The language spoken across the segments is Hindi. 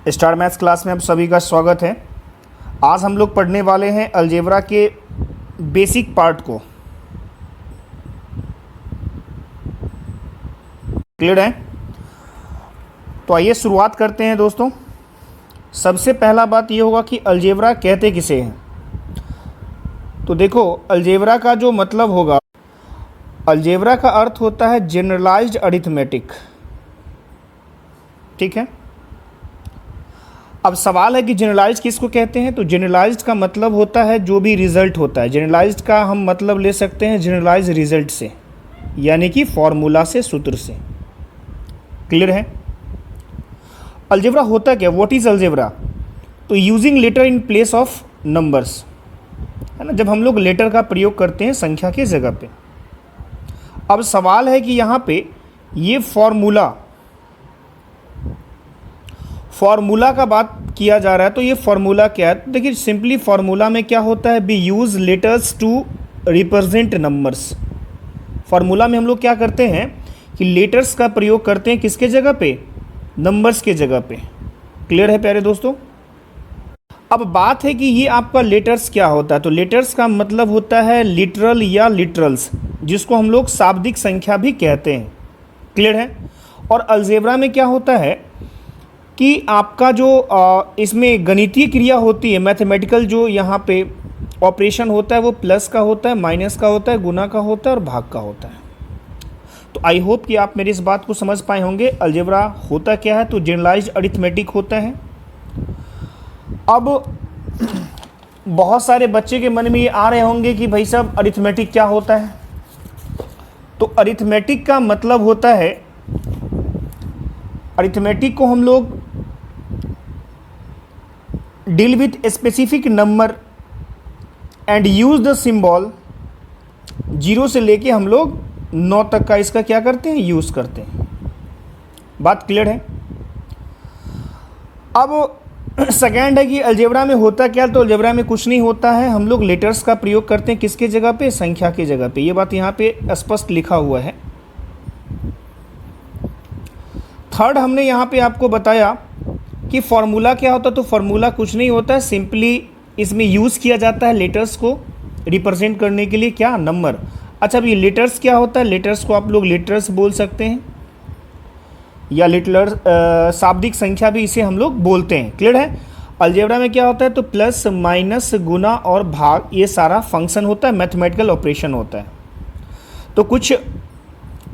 स्टार मैथ्स क्लास में आप सभी का स्वागत है। आज हम लोग पढ़ने वाले हैं अलजेब्रा के बेसिक पार्ट को। क्लियर है? तो आइए शुरुआत करते हैं दोस्तों। सबसे पहला बात ये होगा कि अलजेब्रा कहते किसे हैं। तो देखो, अलजेब्रा का जो मतलब होगा, अलजेब्रा का अर्थ होता है जनरलाइज्ड अरिथमेटिक। ठीक है। अब सवाल है कि जनरलाइज किसको कहते हैं। तो जनरलाइज्ड का मतलब होता है जो भी रिजल्ट होता है। जनरलाइज्ड का हम मतलब ले सकते हैं जनरलाइज रिजल्ट से, यानी कि फॉर्मूला से, सूत्र से। क्लियर है? अलजेब्रा होता क्या? What is algebra? तो using letter in place of numbers, है ना, जब हम लोग लेटर का प्रयोग करते हैं संख्या के जगह पे। अब सवाल है कि यहाँ पे ये फॉर्मूला का बात किया जा रहा है। तो ये फॉर्मूला क्या है? तो देखिए, सिंपली फॉर्मूला में क्या होता है, we use letters to represent numbers. Formula में हम लोग क्या करते हैं कि लेटर्स का प्रयोग करते हैं किसके जगह पे? नंबर्स के जगह पे। क्लियर है प्यारे दोस्तों? अब बात है कि ये आपका लेटर्स क्या होता है। तो लेटर्स का मतलब होता है लिटरल या लिटरल्स, जिसको हम लोग शाब्दिक संख्या भी कहते हैं। क्लियर है? और अलजेब्रा में क्या होता है कि आपका जो इसमें गणितीय क्रिया होती है, मैथमेटिकल जो यहाँ पे ऑपरेशन होता है, वो प्लस का होता है, माइनस का होता है, गुना का होता है और भाग का होता है। तो आई होप कि आप मेरी इस बात को समझ पाए होंगे। अलजेब्रा होता क्या है? तो जनरलाइज्ड अरिथमेटिक होता है। अब बहुत सारे बच्चे के मन में ये आ रहे होंगे कि भाई साहब अरिथमेटिक क्या होता है। तो अरिथमेटिक का मतलब होता है, अरिथमेटिक को हम लोग deal with specific number and use the symbol. 0 से लेके हम लोग 9 तक का इसका क्या करते हैं? यूज करते हैं। बात क्लियर है? अब सेकेंड है कि अलजेब्रा में होता क्या। तो अलजेब्रा में कुछ नहीं होता है, हम लोग लेटर्स का प्रयोग करते हैं किसके जगह पे? संख्या की जगह पे। ये बात यहाँ पे स्पष्ट लिखा हुआ है। थर्ड, हमने यहाँ पे आपको बताया कि फॉर्मूला क्या होता है। तो फॉर्मूला कुछ नहीं होता है, सिंपली इसमें यूज़ किया जाता है लेटर्स को रिप्रेजेंट करने के लिए, क्या? नंबर। अच्छा, अब ये लेटर्स क्या होता है? लेटर्स को आप लोग लेटर्स बोल सकते हैं या लिटलर, शाब्दिक संख्या भी इसे हम लोग बोलते हैं। क्लियर है? अलजेब्रा में क्या होता है? तो प्लस, माइनस, गुना और भाग, ये सारा फंक्शन होता है, मैथमेटिकल ऑपरेशन होता है। तो कुछ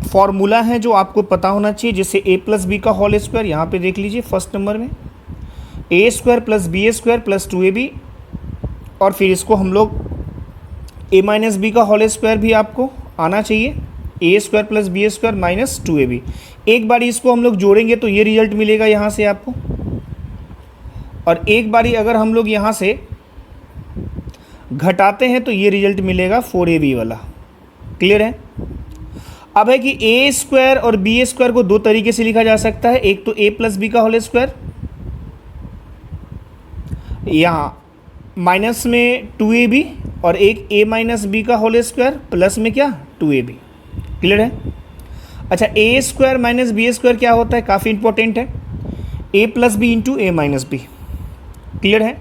फॉर्मूला है जो आपको पता होना चाहिए, जैसे ए प्लस बी का होल स्क्वायर। यहाँ पे देख लीजिए फर्स्ट नंबर में A square plus B square plus 2ab, और फिर इसको हम लोग ए माइनस बी का होल स्क्वायर भी आपको आना चाहिए, A square plus B square minus 2ab। एक बारी इसको हम लोग जोड़ेंगे तो ये रिजल्ट मिलेगा यहाँ से आपको, और एक बारी अगर हम लोग यहाँ से घटाते हैं तो ये रिजल्ट मिलेगा 4ab वाला। क्लियर है? अब है कि ए स्क्वायर और बी स्क्वायर को दो तरीके से लिखा जा सकता है। एक तो ए प्लस बी का होल स्क्वायर, यहाँ माइनस में 2ab, और एक ए माइनस बी का होल स्क्वायर प्लस में क्या? 2ab। क्लियर है? अच्छा, ए स्क्वायर माइनस बी स्क्वायर क्या होता है? काफ़ी इंपॉर्टेंट है, ए प्लस बी इंटू ए माइनस बी। क्लियर है?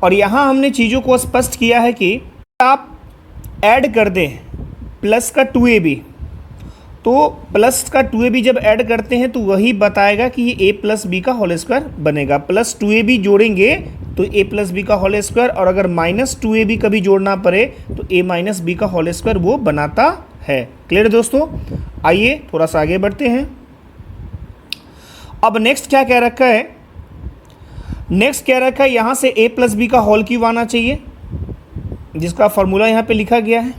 और यहाँ हमने चीज़ों को स्पष्ट किया है कि आप ऐड कर दें प्लस का 2ab, तो प्लस का 2ab जब ऐड करते हैं तो वही बताएगा कि ये a प्लस बी का होल स्क्वायर बनेगा। प्लस 2ab जोड़ेंगे तो a प्लस बी का होल स्क्वायर, और अगर माइनस 2ab कभी जोड़ना पड़े तो a माइनस बी का होल स्क्वायर वो बनाता है। क्लियर है दोस्तों? आइए थोड़ा सा आगे बढ़ते हैं। अब नेक्स्ट क्या कह रखा है? नेक्स्ट कह रखा है यहाँ से a प्लस बी का होल क्यूब आना चाहिए, जिसका फॉर्मूला यहाँ पे लिखा गया है।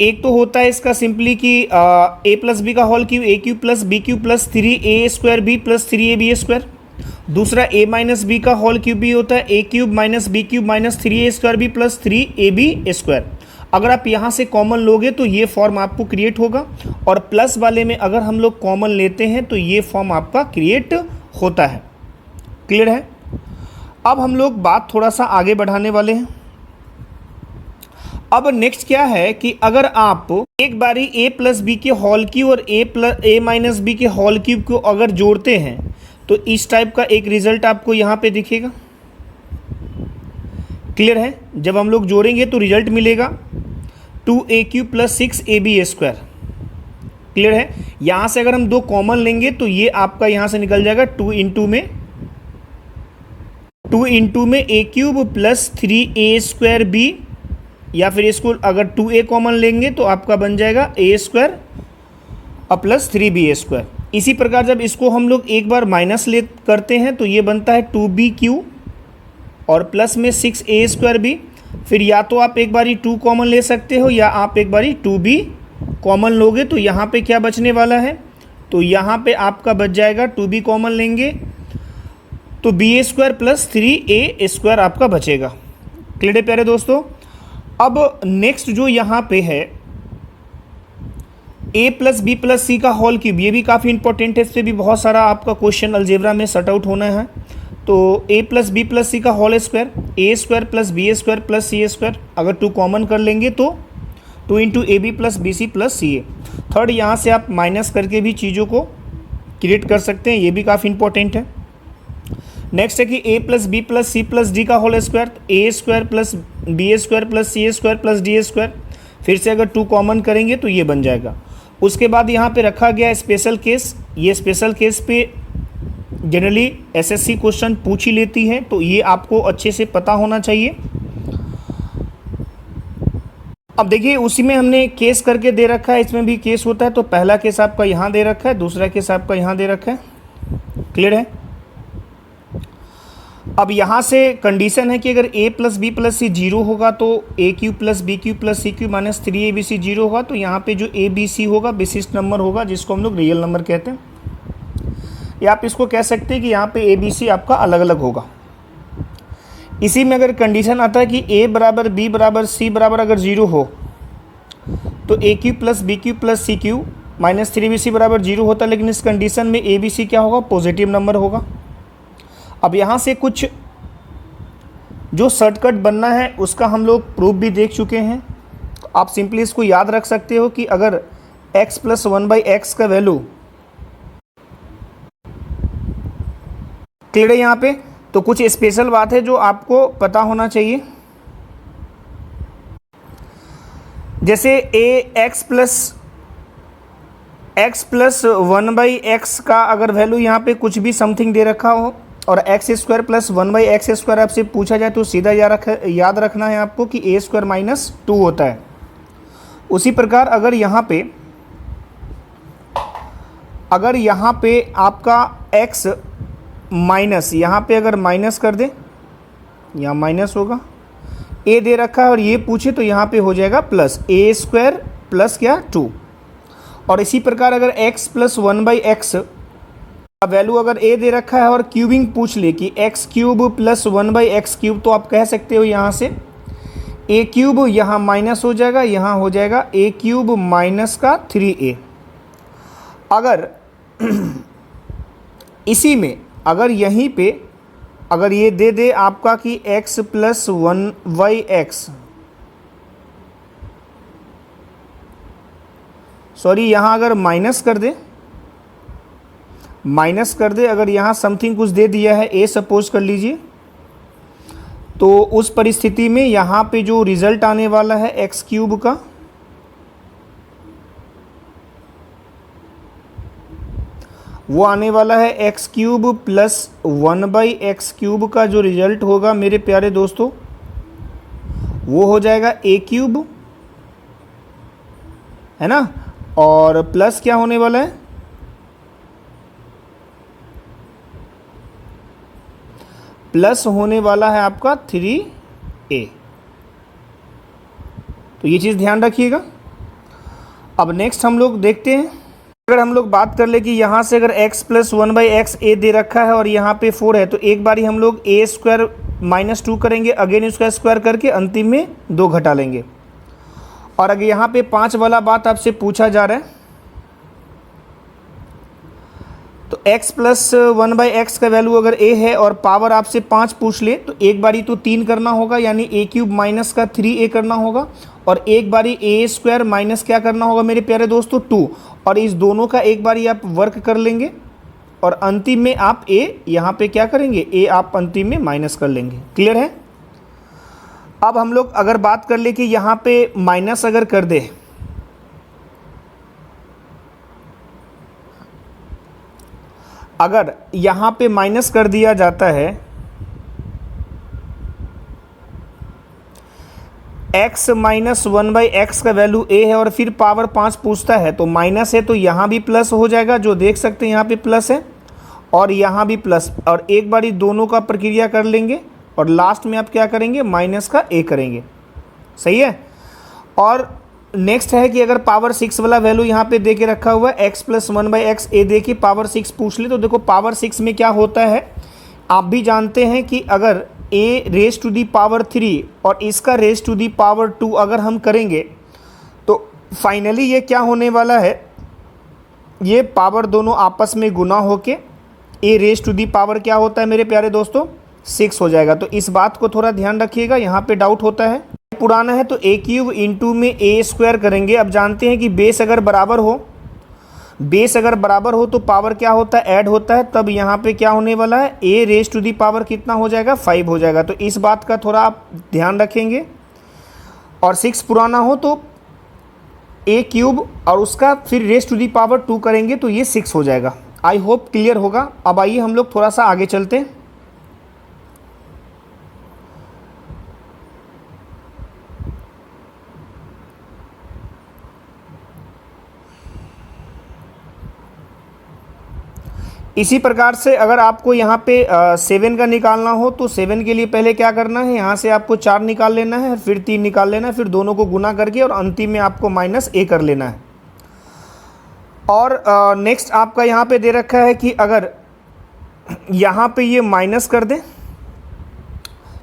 एक तो होता है इसका सिंपली कि ए प्लस बी का whole cube, A cube plus B cube plus 3a square B plus 3ab square. दूसरा ए माइनस बी का होल क्यूब भी होता है, A cube minus B cube minus 3a square B plus 3ab square. अगर आप यहाँ से कॉमन लोगे तो ये फॉर्म आपको क्रिएट होगा, और प्लस वाले में अगर हम लोग कॉमन लेते हैं तो ये फॉर्म आपका क्रिएट होता है। क्लियर है? अब हम लोग बात थोड़ा सा आगे बढ़ाने वाले हैं। अब नेक्स्ट क्या है कि अगर आप एक बारी a प्लस बी के होल क्यूब और a माइनस बी के होल क्यूब को अगर जोड़ते हैं तो इस टाइप का एक रिजल्ट आपको यहाँ पे दिखेगा। क्लियर है? जब हम लोग जोड़ेंगे तो रिजल्ट मिलेगा 2a³ + 6ab²। क्लियर है? यहाँ से अगर हम 2 कॉमन लेंगे तो ये आपका यहाँ से निकल जाएगा 2 इंटू में a³ + 3a²b, या फिर इसको अगर 2a कॉमन लेंगे तो आपका बन जाएगा a² + 3b²। इसी प्रकार जब इसको हम लोग एक बार माइनस ले करते हैं तो ये बनता है 2b³ और प्लस में 6a²b। फिर या तो आप एक बारी 2 कॉमन ले सकते हो या आप एक बारी 2b कॉमन लोगे, तो यहाँ पे क्या बचने वाला है, तो यहाँ पे आपका बच जाएगा 2b कॉमन लेंगे तो b² + 3a² आपका बचेगा। क्लियर है प्यारे दोस्तों? अब नेक्स्ट जो यहाँ पे है a + b + c का होल क्यूब, ये भी काफ़ी इंपॉर्टेंट है, इस पर भी बहुत सारा आपका क्वेश्चन अलजेब्रा में सट आउट होना है। तो a + b + c का whole square, a² + b² + c², अगर 2 कॉमन कर लेंगे तो 2 into ab + bc + ca। Third यहाँ से आप माइनस करके भी चीज़ों को क्रिएट कर सकते हैं, ये भी काफ़ी इंपॉर्टेंट है। नेक्स्ट है कि a + b + c + d का whole square, a² + b² + c² + d²। फिर से अगर 2 कॉमन करेंगे तो ये बन जाएगा। उसके बाद यहाँ पे रखा गया स्पेशल केस। ये स्पेशल केस पे जनरली एसएससी क्वेश्चन पूछ ही लेती है, तो ये आपको अच्छे से पता होना चाहिए। अब देखिए उसी में हमने केस करके दे रखा है, इसमें भी केस होता है। तो पहला केस आपका यहाँ दे रखा है, दूसरा केस आपका यहाँ दे रखा है। क्लियर है? अब यहाँ से कंडीशन है कि अगर a + b + c 0 होगा तो a³ + b³ + c³ - 3abc 0 होगा। तो यहाँ पे जो abc होगा विशिष्ट नंबर होगा, जिसको हम लोग रियल नंबर कहते हैं, या आप इसको कह सकते हैं कि यहाँ पे abc आपका अलग अलग होगा। इसी में अगर कंडीशन आता है कि a = b = c = अगर 0 हो तो a³ + b³ + c³ - 3abc = 0 होता है, लेकिन इस कंडीशन में abc क्या होगा, पॉजिटिव नंबर होगा। अब यहाँ से कुछ जो शॉर्टकट बनना है उसका हम लोग प्रूफ भी देख चुके हैं। तो आप सिंपली इसको याद रख सकते हो कि अगर x + 1/x का वैल्यू, क्लियर है यहाँ पे, तो कुछ स्पेशल बात है जो आपको पता होना चाहिए। जैसे x + 1/x का अगर वैल्यू यहाँ पे कुछ भी समथिंग दे रखा हो और x² + 1/x² आपसे पूछा जाए तो सीधा याद रखना है आपको कि a² - 2 होता है। उसी प्रकार अगर यहाँ पे आपका x माइनस, यहाँ पे अगर माइनस कर दे, यहाँ माइनस होगा, a दे रखा है और ये पूछे तो यहाँ पे हो जाएगा प्लस a² + क्या 2। और इसी प्रकार अगर x + 1/x का वैल्यू अगर a दे रखा है और क्यूबिंग पूछ ले कि x³ + 1/x³, तो आप कह सकते हो यहाँ से a³ यहाँ माइनस हो जाएगा, यहाँ हो जाएगा a³ - 3a। अगर इसी में अगर यहीं पे अगर ये दे दे आपका कि x + 1/x, सॉरी यहाँ अगर माइनस कर दे, अगर यहाँ समथिंग कुछ दे दिया है a सपोज कर लीजिए, तो उस परिस्थिति में यहाँ पे जो रिज़ल्ट आने वाला है x³ का, वो आने वाला है x³ + 1/x³ का जो रिज़ल्ट होगा मेरे प्यारे दोस्तों, वो हो जाएगा a³, है ना, और प्लस क्या होने वाला है, प्लस होने वाला है आपका 3a। तो ये चीज़ ध्यान रखिएगा। अब नेक्स्ट हम लोग देखते हैं, अगर हम लोग बात कर ले कि यहाँ से अगर x + 1/x a दे रखा है और यहाँ पे 4 है, तो एक बारी हम लोग a² - 2 करेंगे, अगेन इसका स्क्वायर करके अंतिम में 2 घटा लेंगे। और अगर यहाँ पे 5 वाला बात आपसे पूछा जा रहा है, तो x + 1/x का वैल्यू अगर a है और पावर आपसे 5 पूछ ले, तो एक बारी तो 3 करना होगा, यानी a³ - 3a करना होगा, और एक बारी a² - क्या करना होगा मेरे प्यारे दोस्तों, 2। और इस दोनों का एक बारी आप वर्क कर लेंगे और अंतिम में आप a यहाँ पे क्या करेंगे, a आप अंतिम में माइनस कर लेंगे। क्लियर है। अब हम लोग अगर बात कर ले कि यहाँ पे माइनस अगर कर दे, अगर यहाँ पे माइनस कर दिया जाता है x माइनस 1/x का वैल्यू a है और फिर पावर 5 पूछता है तो माइनस है, तो यहाँ भी प्लस हो जाएगा, जो देख सकते हैं यहाँ पे प्लस है और यहाँ भी प्लस, और एक बारी दोनों का प्रक्रिया कर लेंगे और लास्ट में आप क्या करेंगे, माइनस का a करेंगे। सही है। और नेक्स्ट है कि अगर पावर 6 वाला वैल्यू यहाँ पे दे के रखा हुआ है x प्लस 1/x a दे के पावर 6 पूछ ले, तो देखो पावर 6 में क्या होता है, आप भी जानते हैं कि अगर a raise to the power 3 और इसका रेज टू दी पावर 2 अगर हम करेंगे तो फाइनली ये क्या होने वाला है, ये पावर दोनों आपस में गुना होके a raise to the power क्या होता है मेरे प्यारे दोस्तों, 6 हो जाएगा। तो इस बात को थोड़ा ध्यान रखिएगा, यहाँ पे डाउट होता है। पुराना है तो a³ इंटू में a² करेंगे। अब जानते हैं कि बेस अगर बराबर हो तो पावर क्या होता है, ऐड होता है, तब यहाँ पे क्या होने वाला है, a raise to the power कितना हो जाएगा, 5 हो जाएगा। तो इस बात का थोड़ा आप ध्यान रखेंगे। और 6 पुराना हो तो a³ और उसका फिर रेज टू दी पावर 2 करेंगे तो ये 6 हो जाएगा। आई होप क्लियर होगा। अब आइए हम लोग थोड़ा सा आगे चलते हैं। इसी प्रकार से अगर आपको यहाँ पे 7 का निकालना हो तो 7 के लिए पहले क्या करना है, यहाँ से आपको 4 निकाल लेना है, फिर 3 निकाल लेना है, फिर दोनों को गुना करके और अंतिम में आपको माइनस a कर लेना है। और नेक्स्ट आपका यहाँ पे दे रखा है कि अगर यहाँ पे ये माइनस कर दें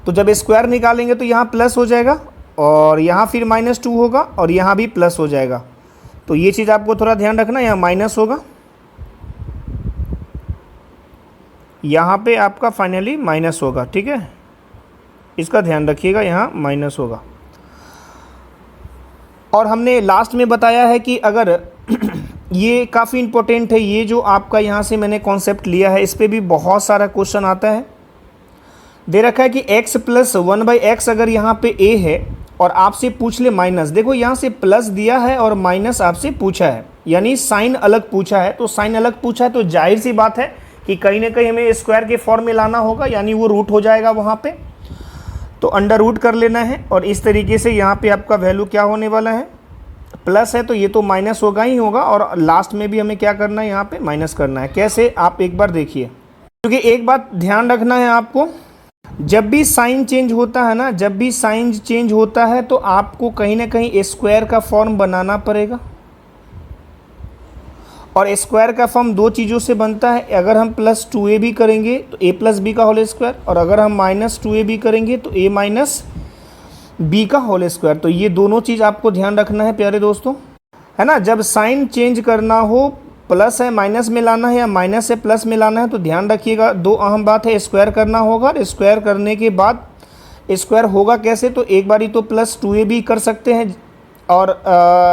तो जब स्क्वायर निकालेंगे तो यहाँ प्लस हो जाएगा और यहाँ फिर -2 होगा और यहाँ भी प्लस हो जाएगा। तो ये चीज़ आपको थोड़ा ध्यान रखना, यहाँ माइनस होगा, यहाँ पे आपका फाइनली माइनस होगा। ठीक है, इसका ध्यान रखिएगा, यहाँ माइनस होगा। और हमने लास्ट में बताया है कि अगर ये काफ़ी इम्पोर्टेंट है, ये जो आपका यहाँ से मैंने कॉन्सेप्ट लिया है, इस पे भी बहुत सारा क्वेश्चन आता है। दे रखा है कि x प्लस 1/x अगर यहाँ पे a है और आपसे पूछ ले माइनस, देखो यहाँ से प्लस दिया है और माइनस आपसे पूछा है, यानी साइन अलग पूछा है। तो साइन अलग पूछा है तो जाहिर सी बात है कि कहीं ना कहीं हमें स्क्वायर के फॉर्म में लाना होगा, यानी वो रूट हो जाएगा वहाँ पे, तो अंडर रूट कर लेना है। और इस तरीके से यहाँ पे आपका वैल्यू क्या होने वाला है, प्लस है तो ये तो माइनस होगा ही होगा, और लास्ट में भी हमें क्या करना है, यहाँ पे माइनस करना है। कैसे, आप एक बार देखिए, क्योंकि एक बात ध्यान रखना है आपको, जब भी साइन चेंज होता है ना, जब भी साइन चेंज होता है तो आपको कहीं ना कहीं स्क्वायर का फॉर्म बनाना पड़ेगा। और स्क्वायर का फॉर्म दो चीज़ों से बनता है, अगर हम प्लस 2ab करेंगे तो a प्लस बी का होल स्क्वायर, और अगर हम माइनस 2ab करेंगे तो a माइनस बी का होल स्क्वायर। तो ये दोनों चीज़ आपको ध्यान रखना है प्यारे दोस्तों, है ना। जब साइन चेंज करना हो, प्लस है माइनस में लाना है या माइनस से प्लस में लाना है, तो ध्यान रखिएगा दो अहम बात है, स्क्वायर करना होगा, और स्क्वायर करने के बाद स्क्वायर होगा कैसे, तो एक बारी तो प्लस 2ab कर सकते हैं और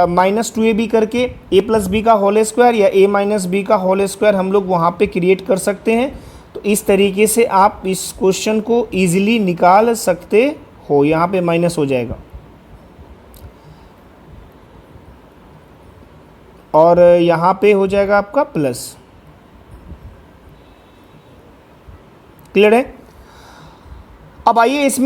माइनस 2ab करके a प्लस बी का होल स्क्वायर या a माइनस बी का होल स्क्वायर हम लोग वहाँ पे क्रिएट कर सकते हैं। तो इस तरीके से आप इस क्वेश्चन को ईजिली निकाल सकते हो। यहाँ पे माइनस हो जाएगा और यहाँ पे हो जाएगा आपका प्लस। क्लियर है। अब आइए इसमें